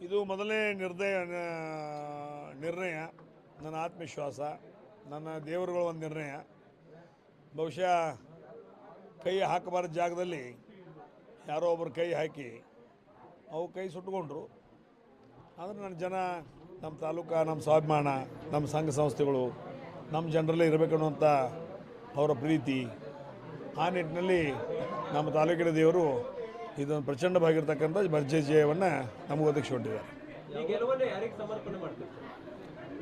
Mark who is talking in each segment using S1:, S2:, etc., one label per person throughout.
S1: ಇದು ಮೊದಲನೇ ನಿರ್ಣಯ ನನ್ನ ಆತ್ಮವಿಶ್ವಾಸ, ನನ್ನ ದೇವರುಗಳ ಒಂದು ನಿರ್ಣಯ. ಬಹುಶಃ ಕೈ ಹಾಕಬಾರದ ಜಾಗದಲ್ಲಿ ಯಾರೋ ಒಬ್ಬರು ಕೈ ಹಾಕಿ ಅವು ಕೈ ಸುಟ್ಕೊಂಡ್ರು. ಆದರೆ ನನ್ನ ಜನ, ನಮ್ಮ ತಾಲೂಕು, ನಮ್ಮ ಸ್ವಾಭಿಮಾನ, ನಮ್ಮ ಸಂಘ ಸಂಸ್ಥೆಗಳು, ನಮ್ಮ ಜನರಲ್ಲೇ ಇರಬೇಕು ಅನ್ನುವಂಥ ಅವರ ಪ್ರೀತಿ, ಆ ನಿಟ್ಟಿನಲ್ಲಿ ನಮ್ಮ ತಾಲೂಕಿನ ದೇವರು ಇದೊಂದು ಪ್ರಚಂಡವಾಗಿರ್ತಕ್ಕಂಥ ಭರ್ಜರಿ ಜಯವನ್ನು ನಮಗೆ ಒದಗಿಸಿಕೊಟ್ಟಿದ್ದಾರೆ.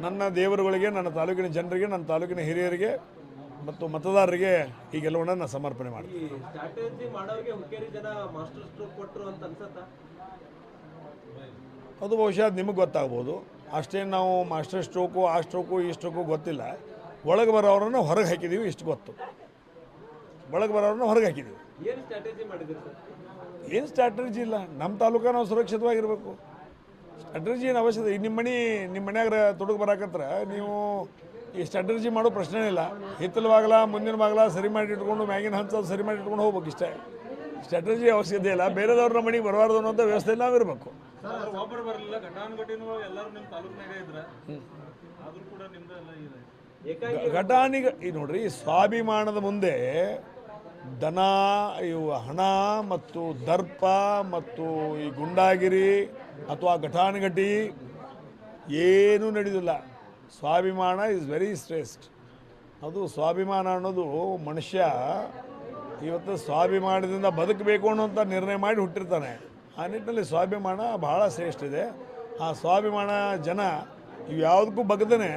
S1: ನನ್ನ ದೇವರುಗಳಿಗೆ, ನನ್ನ ತಾಲೂಕಿನ ಜನರಿಗೆ, ನನ್ನ ತಾಲೂಕಿನ ಹಿರಿಯರಿಗೆ ಮತ್ತು ಮತದಾರರಿಗೆ ಈ ಗೆಲುವನ್ನು ನಾನು ಸಮರ್ಪಣೆ ಮಾಡ್ತೀನಿ. ಅದು ಬಹುಶಃ ನಿಮಗೆ ಗೊತ್ತಾಗ್ಬೋದು. ಅಷ್ಟೇನು ನಾವು ಮಾಸ್ಟರ್ ಸ್ಟ್ರೋಕು, ಆ ಸ್ಟ್ರೋಕು, ಈ ಸ್ಟ್ರೋಕು ಗೊತ್ತಿಲ್ಲ. ಒಳಗೆ ಬರೋರನ್ನು ಹೊರಗೆ ಹಾಕಿದ್ದೀವಿ, ಇಷ್ಟು ಗೊತ್ತು. ಒಳಗೆ ಬರೋರನ್ನು ಹೊರಗೆ ಹಾಕಿದ್ದೀವಿ. ಏನು ಸ್ಟ್ರಾಟಜಿ ಇಲ್ಲ. ನಮ್ಮ ತಾಲೂಕ ನಾವು ಸುರಕ್ಷಿತವಾಗಿರಬೇಕು. ಸ್ಟ್ರಾಟಜಿ ಏನು ಅವಶ್ಯಕತೆ? ನಿಮ್ಮ ಮನ್ಯಾಗ ತೊಡಗು ಬರಾಕತ್ರ ನೀವು ಈ ಸ್ಟ್ರಾಟಜಿ ಮಾಡೋ ಪ್ರಶ್ನೆ ಇಲ್ಲ. ಹಿತ್ತಲ ಬಾಗಲ, ಮುಂದಿನ ಬಾಗಲ ಸರಿ ಮಾಡಿ ಇಟ್ಕೊಂಡು, ಮ್ಯಾಗಿನ ಹಂಚ ಸರಿ ಮಾಡಿ ಇಟ್ಕೊಂಡು ಹೋಗ್ಬೇಕು. ಇಷ್ಟೇ. ಸ್ಟ್ರಾಟಜಿ ಅವಶ್ಯಕತೆ ಇಲ್ಲ. ಬೇರೆದವ್ರನ್ನ ಮನೆಗೆ ಬರಬಾರ್ದು ಅನ್ನೋಂಥ ವ್ಯವಸ್ಥೆಯಲ್ಲಿ ನಾವಿರಬೇಕು.
S2: ಒಬ್ಬರು ಬರಲಿಲ್ಲ, ಘಟಾನುಘಟಿಗಳು ಎಲ್ಲರೂ ನಿಮ್ಮ ತಾಲೂಕಿನಾಗೆ ಇದ್ರೆ ಆದರೂ ಕೂಡ ನಿಮ್ದು
S1: ಘಟಾನಿಗೆ ಈ ನೋಡ್ರಿ, ಸ್ವಾಭಿಮಾನದ ಮುಂದೆ ದನ, ಇವು ಹಣ ಮತ್ತು ದರ್ಪ ಮತ್ತು ಈ ಗುಂಡಾಗಿರಿ ಅಥವಾ ಘಟಾನುಘಟಿ ಏನೂ ನಡೆಯೋದಿಲ್ಲ. ಸ್ವಾಭಿಮಾನ ಇಸ್ ವೆರಿ ಶ್ರೇಷ್ಠ. ಅದು ಸ್ವಾಭಿಮಾನ ಅನ್ನೋದು ಮನುಷ್ಯ ಇವತ್ತು ಸ್ವಾಭಿಮಾನದಿಂದ ಬದುಕಬೇಕು ಅನ್ನೋಂಥ ನಿರ್ಣಯ ಮಾಡಿ ಹುಟ್ಟಿರ್ತಾನೆ. ಆ ನಿಟ್ಟಿನಲ್ಲಿ ಸ್ವಾಭಿಮಾನ ಬಹಳ ಶ್ರೇಷ್ಠ ಇದೆ. ಆ ಸ್ವಾಭಿಮಾನ ಜನ ಇವು ಯಾವುದಕ್ಕೂ ಬಗ್ಗದೇ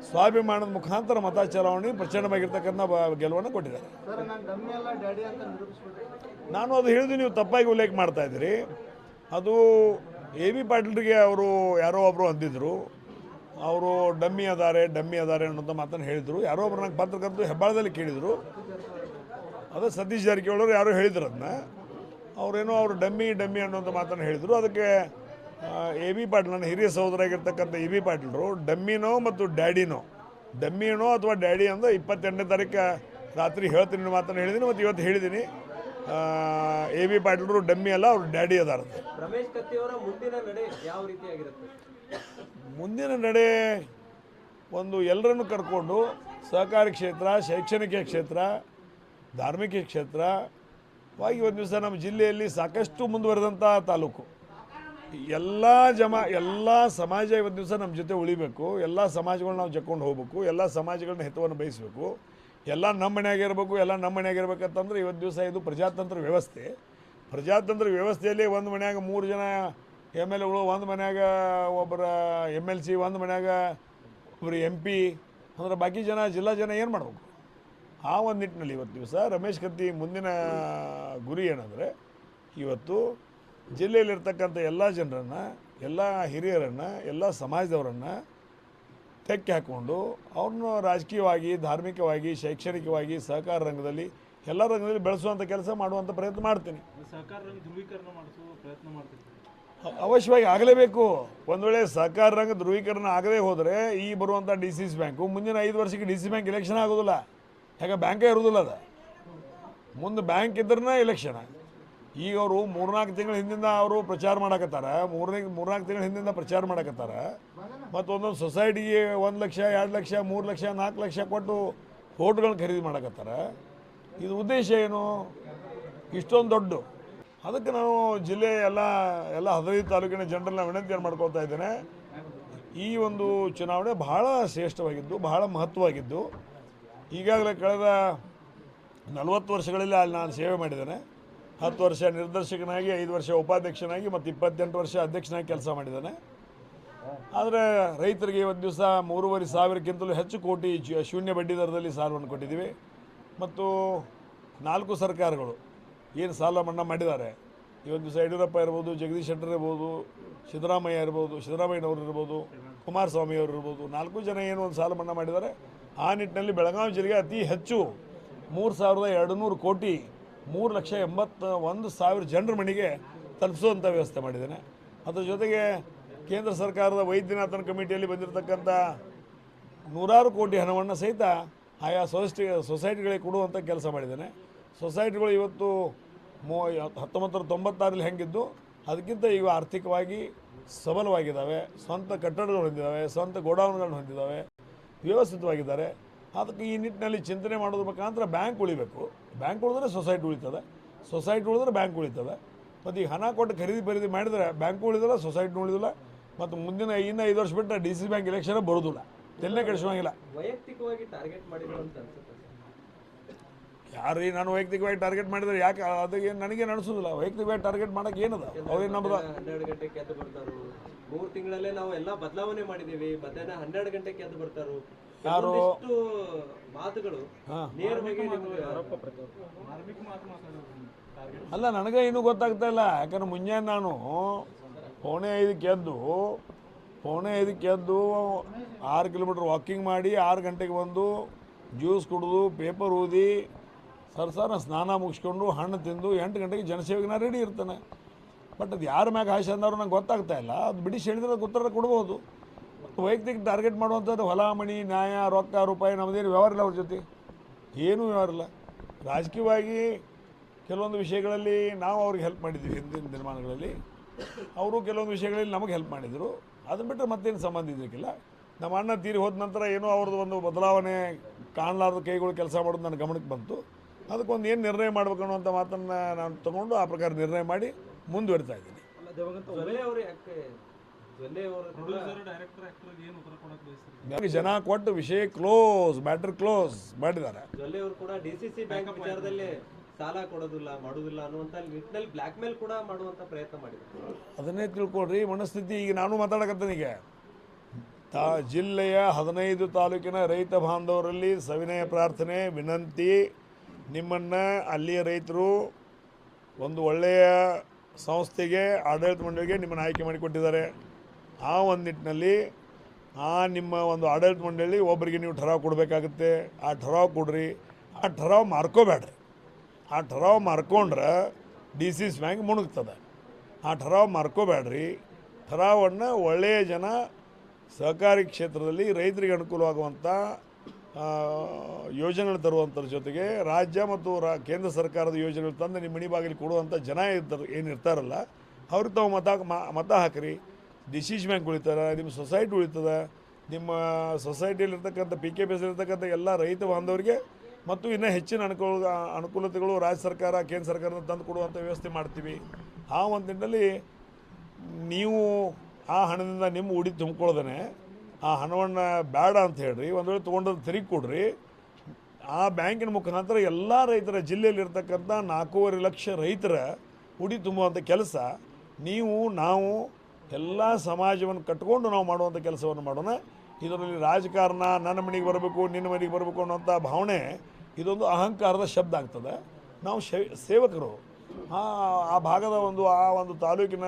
S1: ಸ್ವಾಭಿಮಾನದ ಮುಖಾಂತರ ಮತ ಚಲಾವಣೆ ಪ್ರಚಂಡವಾಗಿರ್ತಕ್ಕಂಥ ಗೆಲುವನ್ನು ಕೊಟ್ಟಿದ್ದಾರೆ. ನಾನು ಅದು ಹೇಳಿದ್ವಿ, ನೀವು ತಪ್ಪಾಗಿ ಉಲ್ಲೇಖ ಮಾಡ್ತಾ ಇದ್ದೀರಿ. ಅದು ಎ ಬಿ ಪಾಟೀಲ್ರಿಗೆ ಅವರು ಯಾರೋ ಒಬ್ಬರು ಅಂದಿದ್ರು, ಅವರು ಡಮ್ಮಿ ಅದಾರೆ ಅನ್ನೋಂಥ ಮಾತನ್ನು ಹೇಳಿದರು. ಯಾರೋ ಒಬ್ರು ನಂಗೆ ಪತ್ರಕರ್ತರು ಹೆಬ್ಬಾಳದಲ್ಲಿ ಕೇಳಿದರು. ಅದು ಸತೀಶ್ ಜಾರಕಿಹೊಳಿ ಯಾರೋ ಹೇಳಿದ್ರು ಅದನ್ನ. ಅವರೇನೋ ಅವರು ಡಮ್ಮಿ ಅನ್ನೋಂಥ ಮಾತನ್ನು ಹೇಳಿದರು. ಅದಕ್ಕೆ ಎ ಬಿ ಪಾಟೀಲ್, ನನ್ನ ಹಿರಿಯ ಸಹೋದರಾಗಿರ್ತಕ್ಕಂಥ ಎ ಬಿ ಪಾಟೀಲ್ರು ಡಮ್ಮಿನೋ ಮತ್ತು ಡಮ್ಮಿನೋ ಅಥವಾ ಡ್ಯಾಡಿ ಅಂದ್ರೆ 28ನೇ ತಾರೀಕು ರಾತ್ರಿ ಹೇಳ್ತೀನಿ ಮಾತನ್ನು ಹೇಳಿದ್ದೀನಿ. ಮತ್ತು ಇವತ್ತು ಹೇಳಿದ್ದೀನಿ, ಎ ಬಿ ಪಾಟೀಲ್ರು ಡಮ್ಮಿ ಅಲ್ಲ, ಅವ್ರು ಡ್ಯಾಡಿ ಅದಾರ.
S3: ರಮೇಶ್ ಕತ್ತಿ ಅವರ ಮುಂದಿನ ನಡೆ ಯಾವ ರೀತಿಯಾಗಿರುತ್ತೆ?
S1: ಮುಂದಿನ ನಡೆ ಒಂದು ಎಲ್ಲರನ್ನು ಕರ್ಕೊಂಡು ಸಹಕಾರಿ ಕ್ಷೇತ್ರ, ಶೈಕ್ಷಣಿಕ ಕ್ಷೇತ್ರ, ಧಾರ್ಮಿಕ ಕ್ಷೇತ್ರವಾಗಿ ಒಂದು ದಿವಸ ನಮ್ಮ ಜಿಲ್ಲೆಯಲ್ಲಿ ಸಾಕಷ್ಟು ಮುಂದುವರೆದಂಥ ತಾಲೂಕು. ಎಲ್ಲ ಸಮಾಜ ಇವತ್ತು ದಿವಸ ನಮ್ಮ ಜೊತೆ ಉಳಿಬೇಕು. ಎಲ್ಲ ಸಮಾಜಗಳನ್ನ ನಾವು ಜಕ್ಕೊಂಡು ಹೋಗ್ಬೇಕು. ಎಲ್ಲ ಸಮಾಜಗಳನ್ನ ಹಿತವನ್ನು ಬಯಸಬೇಕು. ಎಲ್ಲ ನಮ್ಮ ಮನೆಯಾಗೆ ಇರಬೇಕು. ಎಲ್ಲ ನಮ್ಮ ಮನೆಯಾಗೆ ಇರಬೇಕಂತಂದ್ರೆ ಇವತ್ತು ದಿವಸ ಇದು ಪ್ರಜಾತಂತ್ರ ವ್ಯವಸ್ಥೆ. ಪ್ರಜಾತಂತ್ರ ವ್ಯವಸ್ಥೆಯಲ್ಲಿ ಒಂದು ಮನ್ಯಾಗ 3 ಜನ MLA ಗಳು, ಒಂದು ಮನ್ಯಾಗ ಒಬ್ಬರ MLC, ಒಂದು ಮನ್ಯಾಗ ಒಬ್ಬರು MP ಅಂದ್ರೆ ಬಾಕಿ ಜಿಲ್ಲಾ ಜನ ಏನು ಮಾಡಬೇಕು? ಆ ಒಂದು ನಿಟ್ಟಿನಲ್ಲಿ ಇವತ್ತು ದಿವಸ ರಮೇಶ್ ಕತ್ತಿ ಮುಂದಿನ ಗುರಿ ಏನಂದರೆ, ಇವತ್ತು ಜಿಲ್ಲೆಯಲ್ಲಿರ್ತಕ್ಕಂಥ ಎಲ್ಲ ಜನರನ್ನು, ಎಲ್ಲ ಹಿರಿಯರನ್ನು, ಎಲ್ಲ ಸಮಾಜದವರನ್ನು ತೆಕ್ಕೆ ಹಾಕ್ಕೊಂಡು ಅವ್ರನ್ನ ರಾಜಕೀಯವಾಗಿ, ಧಾರ್ಮಿಕವಾಗಿ, ಶೈಕ್ಷಣಿಕವಾಗಿ, ಸಹಕಾರ ರಂಗದಲ್ಲಿ ಎಲ್ಲ ರಂಗದಲ್ಲಿ ಬೆಳೆಸುವಂಥ ಕೆಲಸ ಮಾಡುವಂಥ ಪ್ರಯತ್ನ ಮಾಡ್ತೀನಿ.
S2: ಸಹಕಾರ ರಂಗ ಧ್ರುವೀಕರಣ ಮಾಡಿಸುವ ಪ್ರಯತ್ನ ಮಾಡ್ತೀನಿ.
S1: ಅವಶ್ಯವಾಗಿ ಆಗಲೇಬೇಕು. ಒಂದು ವೇಳೆ ಸಹಕಾರ ರಂಗ ಧ್ರುವೀಕರಣ ಆಗದೇ ಹೋದರೆ ಈ ಬರುವಂಥ DCC ಬ್ಯಾಂಕು ಮುಂದಿನ 5 ವರ್ಷಕ್ಕೆ DCC ಬ್ಯಾಂಕ್ ಎಲೆಕ್ಷನ್ ಆಗೋದಿಲ್ಲ. ಯಾಕೆ ಬ್ಯಾಂಕೇ ಇರೋದಿಲ್ಲ. ಅದು ಮುಂದೆ ಬ್ಯಾಂಕ್ ಇದ್ರೇ ಎಲೆಕ್ಷನ್. ಈಗ ಅವರು 3-4 ತಿಂಗಳ ಹಿಂದಿಂದ ಅವರು ಪ್ರಚಾರ ಮಾಡಕತ್ತಾರ. 3-4 ತಿಂಗಳ ಹಿಂದಿಂದ ಪ್ರಚಾರ ಮಾಡಕತ್ತಾರ. ಮತ್ತು ಒಂದೊಂದು ಸೊಸೈಟಿಗೆ 1 ಲಕ್ಷ, 2 ಲಕ್ಷ, 3 ಲಕ್ಷ, 4 ಲಕ್ಷ ಕೊಟ್ಟು ವೋಟ್ಗಳನ್ನ ಖರೀದಿ ಮಾಡಕತ್ತಾರ. ಇದು ಉದ್ದೇಶ ಏನು? ಇಷ್ಟೊಂದು ದೊಡ್ಡ. ಅದಕ್ಕೆ ನಾನು ಜಿಲ್ಲೆ ಎಲ್ಲ 15 ತಾಲೂಕಿನ ಜನರನ್ನ ವಿನಂತಿಯನ್ನು ಮಾಡ್ಕೊಳ್ತಾ ಇದ್ದೇನೆ. ಈ ಒಂದು ಚುನಾವಣೆ ಬಹಳ ಶ್ರೇಷ್ಠವಾಗಿದ್ದು, ಬಹಳ ಮಹತ್ವವಾಗಿದ್ದು. ಈಗಾಗಲೇ ಕಳೆದ 40 ವರ್ಷಗಳಲ್ಲಿ ಅಲ್ಲಿ ನಾನು ಸೇವೆ ಮಾಡಿದ್ದೇನೆ. 10 ವರ್ಷ ನಿರ್ದೇಶಕನಾಗಿ, 5 ವರ್ಷ ಉಪಾಧ್ಯಕ್ಷನಾಗಿ ಮತ್ತು 28 ವರ್ಷ ಅಧ್ಯಕ್ಷನಾಗಿ ಕೆಲಸ ಮಾಡಿದ್ದಾನೆ. ಆದರೆ ರೈತರಿಗೆ ಇವತ್ತು ದಿವಸ 3,500ಕ್ಕಿಂತಲೂ ಹೆಚ್ಚು ಕೋಟಿ ಶೂನ್ಯ ಬಡ್ಡಿ ದರದಲ್ಲಿ ಸಾಲವನ್ನು ಕೊಟ್ಟಿದ್ದೀವಿ. ಮತ್ತು 4 ಸರ್ಕಾರಗಳು ಏನು ಸಾಲ ಮನ್ನಾ ಮಾಡಿದ್ದಾರೆ. ಇವತ್ತು ದಿವಸ ಯಡಿಯೂರಪ್ಪ ಇರ್ಬೋದು, ಜಗದೀಶ್ ಶೆಟ್ಟರ್ ಇರ್ಬೋದು, ಸಿದ್ದರಾಮಯ್ಯನವರು ಇರ್ಬೋದು, ಕುಮಾರಸ್ವಾಮಿ ಅವರು ಇರ್ಬೋದು, 4 ಜನ ಏನು ಒಂದು ಸಾಲ ಮನ್ನಾ ಮಾಡಿದ್ದಾರೆ. ಆ ನಿಟ್ಟಿನಲ್ಲಿ ಬೆಳಗಾವಿ ಜಿಲ್ಲೆಗೆ ಅತಿ ಹೆಚ್ಚು 3,200 ಕೋಟಿ 3,81,000 ಜನರ ಮನೆಗೆ ತಲುಪಿಸುವಂಥ ವ್ಯವಸ್ಥೆ ಮಾಡಿದ್ದೇನೆ. ಅದರ ಜೊತೆಗೆ ಕೇಂದ್ರ ಸರ್ಕಾರದ ವೈದ್ಯನಾಥನ್ ಕಮಿಟಿಯಲ್ಲಿ ಬಂದಿರತಕ್ಕಂಥ 100 ಕೋಟಿ ಹಣವನ್ನು ಸಹಿತ ಆಯಾ ಸೊಸೈಟಿಗಳಿಗೆ ಕೊಡುವಂಥ ಕೆಲಸ ಮಾಡಿದ್ದೇನೆ. ಸೊಸೈಟಿಗಳು ಇವತ್ತು 1996 ಹೆಂಗಿದ್ದು ಅದಕ್ಕಿಂತ ಈಗ ಆರ್ಥಿಕವಾಗಿ ಸಬಲವಾಗಿದ್ದಾವೆ, ಸ್ವಂತ ಕಟ್ಟಡಗಳು ಹೊಂದಿದ್ದಾವೆ, ಸ್ವಂತ ಗೋಡೌನ್ಗಳನ್ನು ಹೊಂದಿದ್ದಾವೆ, ವ್ಯವಸ್ಥಿತವಾಗಿದ್ದಾರೆ. ಅದಕ್ಕೆ ಈ ನಿಟ್ಟಿನಲ್ಲಿ ಚಿಂತನೆ ಮಾಡೋದ್ರ ಮುಖಾಂತರ ಬ್ಯಾಂಕ್ ಉಳಿಬೇಕು. ಬ್ಯಾಂಕ್ ಉಳಿದ್ರೆ ಸೊಸೈಟಿ ಉಳಿತದೆ, ಸೊಸೈಟಿ ಉಳಿದ್ರೆ ಬ್ಯಾಂಕ್ ಉಳಿತದೆ. ಮತ್ತು ಈ ಹಣ ಕೊಟ್ಟು ಖರೀದಿ ಮಾಡಿದರೆ ಬ್ಯಾಂಕು ಉಳಿದಿಲ್ಲ, ಸೊಸೈಟಿನೂ ಉಳಿದಿಲ್ಲ. ಮತ್ತು ಮುಂದಿನ 5 ವರ್ಷ ಬಿಟ್ಟರೆ ಡಿ ಸಿ ಬ್ಯಾಂಕ್ ಎಲೆಕ್ಷನ್ ಬರೋದಿಲ್ಲ, ತೆಲ್ಲೇ ಕೆಡಿಸೋಂಗಿಲ್ಲ.
S3: ವೈಯಕ್ತಿಕವಾಗಿ ಟಾರ್ಗೆಟ್ ಮಾಡಿದ್ರು ಅಂತ ಅನ್ಸುತ್ತೆ ಸರ್.
S1: ಯಾರು ನಾನು ವೈಯಕ್ತಿಕವಾಗಿ ಟಾರ್ಗೆಟ್ ಮಾಡಿದರೆ ಯಾಕೆ ಅದಕ್ಕೆ ನನಗೇನು ಅನಿಸೋದಿಲ್ಲ. ವೈಯಕ್ತಿಕವಾಗಿ ಟಾರ್ಗೆಟ್ ಮಾಡೋಕೆ ಏನದ ಅವ್ರೇನು ನಮ್ಮದು
S3: 12 ಗಂಟೆಗೆ ಎದ್ದು ಬರ್ತಾರು. 3 ತಿಂಗಳಲ್ಲೇ ನಾವು ಎಲ್ಲ ಬದಲಾವಣೆ ಮಾಡಿದೀವಿ. ಮಧ್ಯಾಹ್ನ 12 ಗಂಟೆಗೆ ಎದ್ದು ಬರ್ತಾರು.
S1: ಯಾರು
S3: ಒಂದಿಷ್ಟು ಮಾತುಗಳು
S1: ಹಾಂ
S3: ನೇರವಾಗಿ ನಿಮ್ಗೆ
S2: ಮಾರ್ಮಿಕ ಮಾತು ಮಾತಾಡೋದು ಟಾರ್ಗೆಟ್
S1: ಅಲ್ಲ, ನನಗೆ ಇನ್ನೂ ಗೊತ್ತಾಗ್ತಾ ಇಲ್ಲ. ಯಾಕಂದ್ರೆ ಮುಂಜಾನೆ ನಾನು 4:45ಕ್ಕೆ ಎದ್ದು 6 ಕಿಲೋಮೀಟ್ರ್ ವಾಕಿಂಗ್ ಮಾಡಿ 6 ಗಂಟೆಗೆ ಬಂದು ಜ್ಯೂಸ್ ಕುಡಿದು ಪೇಪರ್ ಓದಿ ಸರಸರ ಸ್ನಾನ ಮುಗಿಸ್ಕೊಂಡು ಹಣ್ಣು ತಿಂದು 8 ಗಂಟೆಗೆ ಜನಸೇವೆಗೆ ನಾನು ರೆಡಿ ಇರ್ತಾನೆ. ಬಟ್ ಅದು ಯಾರ ಮ್ಯಾಗ ಆಶೆ ಅಂದವ್ರು ನಂಗೆ ಗೊತ್ತಾಗ್ತಾ ಇಲ್ಲ. ಅದು ಬಿಡಿಸಿ ಹೇಳಿದ್ರೆ ಉತ್ತರ ಕೊಡ್ಬೋದು. ವೈಯಕ್ತಿಕ ಟಾರ್ಗೆಟ್ ಮಾಡುವಂಥದ್ದು ಹೊಲ ಮಣಿ ನ್ಯಾಯ ರೊಕ್ಕ ರೂಪಾಯಿ ನಮ್ಮದೇನು ವ್ಯವಹಾರ ಇಲ್ಲ ಅವ್ರ ಜೊತೆ, ಏನೂ ವ್ಯವಹಾರ ಇಲ್ಲ. ರಾಜಕೀಯವಾಗಿ ಕೆಲವೊಂದು ವಿಷಯಗಳಲ್ಲಿ ನಾವು ಅವ್ರಿಗೆ ಹೆಲ್ಪ್ ಮಾಡಿದ್ದೀವಿ. ಹಿಂದಿನ ದಿನಮಾನಗಳಲ್ಲಿ ಅವರು ಕೆಲವೊಂದು ವಿಷಯಗಳಲ್ಲಿ ನಮಗೆ ಹೆಲ್ಪ್ ಮಾಡಿದರು. ಅದನ್ನು ಬಿಟ್ಟರೆ ಮತ್ತೇನು ಸಂಬಂಧ ಇದಕ್ಕಿಲ್ಲ. ನಮ್ಮ ಅಣ್ಣ ತೀರಿ ಹೋದ ನಂತರ ಏನೋ ಅವ್ರದ್ದು ಒಂದು ಬದಲಾವಣೆ ಕಾಣಲಾರ್ದ ಕೈಗಳು ಕೆಲಸ ಮಾಡೋದು ನನ್ನ ಗಮನಕ್ಕೆ ಬಂತು. ಅದಕ್ಕೊಂದು ಏನು ನಿರ್ಣಯ ಮಾಡ್ಬೇಕು ಅನ್ನುವಂಥ ಮಾತನ್ನು ನಾನು ತೊಗೊಂಡು ಆ ಪ್ರಕಾರ ನಿರ್ಣಯ ಮಾಡಿ ಮುಂದುವರಿತಾ ಇದ್ದೀನಿ.
S3: ಜೊಲ್ಲೆ ಅವರು ಯಾಕೆ ಜೊಲ್ಲೆ ಅವರು
S2: ಪ್ರೊಡ್ಯೂಸರ್ ಡೈರೆಕ್ಟರ್ ಆಕ್ಟರ್ಗೆ ಏನು ಉತ್ತರ ಕೊಡಕ್ಕೆ ಬಯಸ್ತಾರೆ?
S1: ನನಗೆ ಜನ ಕೊಟ್ಟು ವಿಷಯ ಕ್ಲೋಸ್, ಮ್ಯಾಟರ್ ಕ್ಲೋಸ್ ಮಾಡಿದ್ದಾರೆ.
S3: ಜೊಲ್ಲೆ ಅವರು ಕೂಡ ಡಿಸಿಸಿ ಬ್ಯಾಂಕ್ ವಿಚಾರದಲ್ಲಿ ಸಾಲ ಕೊಡೋದಿಲ್ಲ ಮಾಡುದಿಲ್ಲ ಅನ್ನುವಂತ ನಿಟ್ಟಿನಲ್ಲಿ ಬ್ಲ್ಯಾಕ್ ಮೇಲ್ ಕೂಡ ಮಾಡುವಂತ ಪ್ರಯತ್ನ ಮಾಡಿದ್ರು.
S1: ಅದನ್ನೇ ತಿಳ್ಕೊಳ್ರಿ ಮನಸ್ಥಿತಿ. ಈಗ ನಾನು ಮಾತಾಡಕತ್ತೇನೆ. ಈಗ ಜಿಲ್ಲೆಯ 15 ತಾಲೂಕಿನ ರೈತ ಬಾಂಧವರಲ್ಲಿ ಸವಿನಯ ಪ್ರಾರ್ಥನೆ ವಿನಂತಿ, ನಿಮ್ಮನ್ನು ಅಲ್ಲಿಯ ರೈತರು ಒಂದು ಒಳ್ಳೆಯ ಸಂಸ್ಥೆಗೆ ಆಡಳಿತ ಮಂಡಳಿಗೆ ನಿಮ್ಮನ್ನು ಆಯ್ಕೆ ಮಾಡಿಕೊಟ್ಟಿದ್ದಾರೆ. ಆ ಒಂದು ನಿಟ್ಟಿನಲ್ಲಿ ನಿಮ್ಮ ಒಂದು ಆಡಳಿತ ಮಂಡಳಿ ಒಬ್ಬರಿಗೆ ನೀವು ಠರಾವ್ ಕೊಡಬೇಕಾಗುತ್ತೆ. ಆ ಠರಾವ್ ಕೊಡ್ರಿ. ಆ ಠರಾವ್ ಮಾರ್ಕೋಬೇಡ್ರಿ. ಆ ಠರಾವ್ ಮಾರ್ಕೊಂಡ್ರೆ ಡಿ ಸಿ ಬ್ಯಾಂಕ್ ಮುಣುಗ್ತದೆ. ಆ ಠರಾವ್ ಮಾರ್ಕೋಬೇಡ್ರಿ. ಠರಾವನ್ನು ಒಳ್ಳೆಯ ಜನ ಸಹಕಾರಿ ಕ್ಷೇತ್ರದಲ್ಲಿ ರೈತರಿಗೆ ಅನುಕೂಲವಾಗುವಂಥ ಯೋಜನೆಗಳು ತರುವಂಥದ್ರ ಜೊತೆಗೆ ರಾಜ್ಯ ಮತ್ತು ಕೇಂದ್ರ ಸರ್ಕಾರದ ಯೋಜನೆಗಳು ತಂದು ನಿಮ್ಮ ಮನೆ ಬಾಗಿಲು ಕೊಡುವಂಥ ಜನ ಏನಿರ್ತಾರಲ್ಲ ಅವ್ರಿಗೆ ತಾವು ಮತ ಹಾಕಿರಿ. ಡಿ ಸಿ ಬ್ಯಾಂಕ್ ಉಳಿತಾರೆ, ನಿಮ್ಮ ಸೊಸೈಟಿ ಉಳಿತದೆ. ನಿಮ್ಮ ಸೊಸೈಟಿಯಲ್ಲಿರ್ತಕ್ಕಂಥ PKPS ಇರ್ತಕ್ಕಂಥ ಎಲ್ಲ ರೈತ ಬಾಂಧವರಿಗೆ ಮತ್ತು ಇನ್ನೂ ಹೆಚ್ಚಿನ ಅನುಕೂಲತೆಗಳು ರಾಜ್ಯ ಸರ್ಕಾರ ಕೇಂದ್ರ ಸರ್ಕಾರದಿಂದ ತಂದು ಕೊಡುವಂಥ ವ್ಯವಸ್ಥೆ ಮಾಡ್ತೀವಿ. ಆ ಒಂದು ನಿಟ್ಟಿನಲ್ಲಿ ನೀವು ಆ ಹಣದಿಂದ ನಿಮ್ಮ ಉಡಿ ತುಂಬ್ಕೊಳ್ಳೋದೇ ಆ ಹಣವನ್ನು ಬೇಡ ಅಂತ ಹೇಳ್ರಿ. ಒಂದು ವೇಳೆ ತೊಗೊಂಡದ್ದು ತಿರುಗಿ ಕೊಡ್ರಿ. ಆ ಬ್ಯಾಂಕಿನ ಮುಖಾಂತರ ಎಲ್ಲ ರೈತರ ಜಿಲ್ಲೆಯಲ್ಲಿರ್ತಕ್ಕಂಥ 4.5 ಲಕ್ಷ ರೈತರ ಉಡಿ ತುಂಬುವಂಥ ಕೆಲಸ ನಾವು ಎಲ್ಲ ಸಮಾಜವನ್ನು ಕಟ್ಕೊಂಡು ನಾವು ಮಾಡುವಂಥ ಕೆಲಸವನ್ನು ಮಾಡೋಣ. ಇದರಲ್ಲಿ ರಾಜಕಾರಣ ನನ್ನ ಮನೆಗೆ ಬರಬೇಕು ನಿನ್ನ ಮನೆಗೆ ಬರಬೇಕು ಅನ್ನೋಂಥ ಭಾವನೆ ಇದೊಂದು ಅಹಂಕಾರದ ಶಬ್ದ ಆಗ್ತದೆ. ನಾವು ಸೇವಕರು, ಆ ಭಾಗದ ಒಂದು ತಾಲೂಕಿನ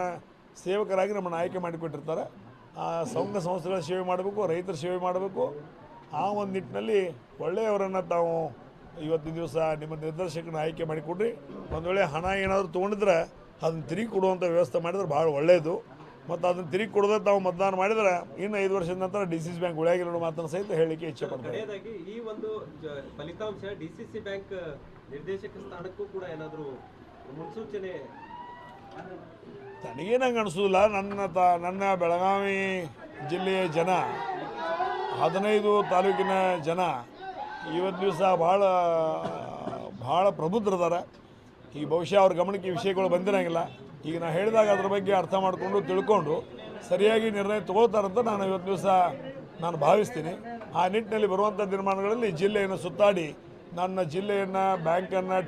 S1: ಸೇವಕರಾಗಿ ನಮ್ಮನ್ನು ಆಯ್ಕೆ ಮಾಡಿಕೊಟ್ಟಿರ್ತಾರೆ. ಆ ಸಂಘ ಸಂಸ್ಥೆಗಳ ಸೇವೆ ಮಾಡಬೇಕು, ರೈತರ ಸೇವೆ ಮಾಡಬೇಕು. ಆ ಒಂದು ನಿಟ್ಟಿನಲ್ಲಿ ಒಳ್ಳೆಯವರನ್ನು ತಾವು ಇವತ್ತಿನ ದಿವಸ ನಿಮ್ಮ ನಿರ್ದೇಶಕನ ಆಯ್ಕೆ ಮಾಡಿಕೊಡ್ರಿ. ಒಂದು ವೇಳೆ ಹಣ ಏನಾದರೂ ತೊಗೊಂಡಿದ್ರೆ ಅದನ್ನು ತಿರುಗಿ ಕೊಡುವಂಥ ವ್ಯವಸ್ಥೆ ಮಾಡಿದ್ರೆ ಭಾಳ ಒಳ್ಳೆಯದು. ಮತ್ತು ಅದನ್ನು ತಿರುಗಿ ಕೊಡೋದೇ ತಾವು ಮತದಾನ ಮಾಡಿದರೆ ಇನ್ನು 5 ವರ್ಷದ ನಂತರ ಡಿ ಸಿ ಬ್ಯಾಂಕ್ ಉಳಿಯಾಗಿರೋ ಮಾತನ್ನು ಸಹಿತ ಹೇಳಲಿಕ್ಕೆ ಇಚ್ಛೆ ಪಡ್ತಾರೆ.
S3: ಕಡೆಯದಾಗಿ ಈ ಒಂದು ಫಲಿತಾಂಶ ಡಿಸಿಸಿ ಬ್ಯಾಂಕ್ ನಿರ್ದೇಶಕ ಸ್ಥಾನಕ್ಕೂ ಕೂಡ ಏನಾದರೂ ಮುನ್ಸೂಚನೆ
S1: ನನಗೇನಂಗೆ ಅನಿಸೋದಿಲ್ಲ. ನನ್ನ ಬೆಳಗಾವಿ ಜಿಲ್ಲೆಯ ಜನ 15 ತಾಲೂಕಿನ ಜನ ಇವತ್ತು ದಿವಸ ಭಾಳ ಪ್ರಬುದ್ಧರಿದ್ದಾರೆ. ಈಗ ಬಹುಶಃ ಅವ್ರ ಗಮನಕ್ಕೆ ಈ ವಿಷಯಗಳು ಬಂದಿರೋಂಗಿಲ್ಲ. ಈಗ ನಾನು ಹೇಳಿದಾಗ ಅದ್ರ ಬಗ್ಗೆ ಅರ್ಥ ಮಾಡಿಕೊಂಡು ತಿಳ್ಕೊಂಡು ಸರಿಯಾಗಿ ನಿರ್ಣಯ ತಗೊಳ್ತಾರಂತ ನಾನು ಇವತ್ತು ದಿವಸ ನಾನು ಭಾವಿಸ್ತೀನಿ. ಆ ನಿಟ್ಟಿನಲ್ಲಿ ಬರುವಂಥ ದಿನಮಾನಗಳಲ್ಲಿ ಜಿಲ್ಲೆಯನ್ನು ಸುತ್ತಾಡಿ ನನ್ನ ಜಿಲ್ಲೆಯನ್ನು, ಬ್ಯಾಂಕನ್ನು,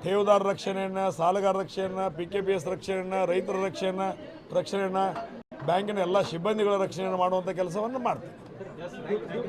S1: ಠೇವದಾರ ರಕ್ಷಣೆಯನ್ನು, ಸಾಲಗಾರ ರಕ್ಷಣೆಯನ್ನು, PKPS ರಕ್ಷಣೆಯನ್ನು, ರೈತರ ರಕ್ಷಣೆಯನ್ನು, ಬ್ಯಾಂಕಿನ ಎಲ್ಲ ಸಿಬ್ಬಂದಿಗಳ ರಕ್ಷಣೆಯನ್ನು ಮಾಡುವಂಥ ಕೆಲಸವನ್ನು ಮಾಡ್ತೀನಿ.